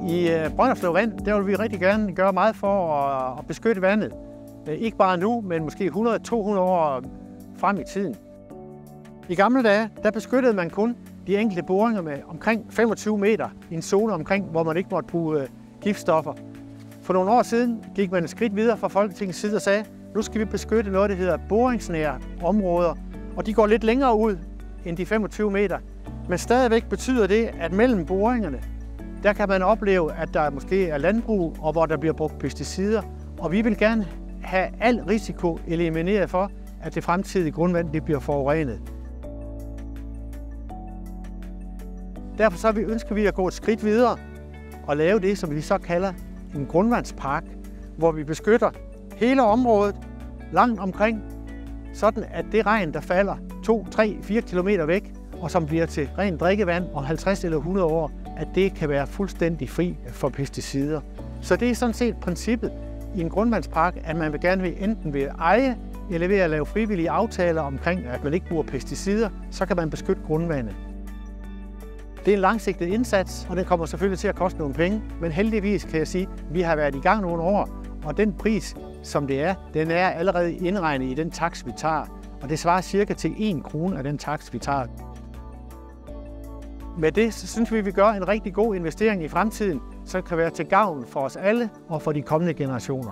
I Brønderslev Vand, der vil vi rigtig gerne gøre meget for at beskytte vandet. Ikke bare nu, men måske 100-200 år frem i tiden. I gamle dage, der beskyttede man kun de enkelte boringer med omkring 25 meter i en zone omkring, hvor man ikke måtte bruge giftstoffer. For nogle år siden gik man et skridt videre fra Folketingets side og sagde, nu skal vi beskytte noget, der hedder boringsnære områder, og de går lidt længere ud end de 25 meter. Men stadigvæk betyder det, at mellem boringerne, der kan man opleve, at der måske er landbrug, og hvor der bliver brugt pesticider, og vi vil gerne have al risiko elimineret for, at det fremtidige grundvand det bliver forurenet. Derfor så ønsker vi at gå et skridt videre og lave det, som vi så kalder en grundvandspark, hvor vi beskytter hele området langt omkring, sådan at det regn, der falder 2, 3, 4 kilometer væk, og som bliver til rent drikkevand om 50 eller 100 år, at det kan være fuldstændig fri for pesticider. Så det er sådan set princippet i en grundvandspark, at man vil gerne enten ved at eje eller ved at lave frivillige aftaler omkring, at man ikke bruger pesticider, så kan man beskytte grundvandet. Det er en langsigtet indsats, og den kommer selvfølgelig til at koste nogle penge, men heldigvis kan jeg sige, at vi har været i gang nogle år, og den pris, som det er, den er allerede indregnet i den takst, vi tager, og det svarer cirka til 1 krone af den takst, vi tager. Med det så synes vi, at vi gør en rigtig god investering i fremtiden, som kan være til gavn for os alle og for de kommende generationer.